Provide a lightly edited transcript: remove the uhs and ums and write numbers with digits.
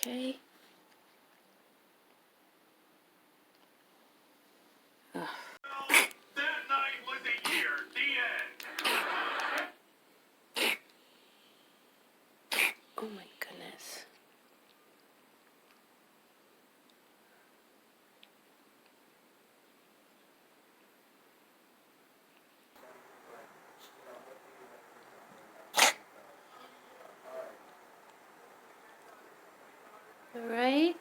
Okay. Ugh. That night was a year. The end. Oh my goodness. All right.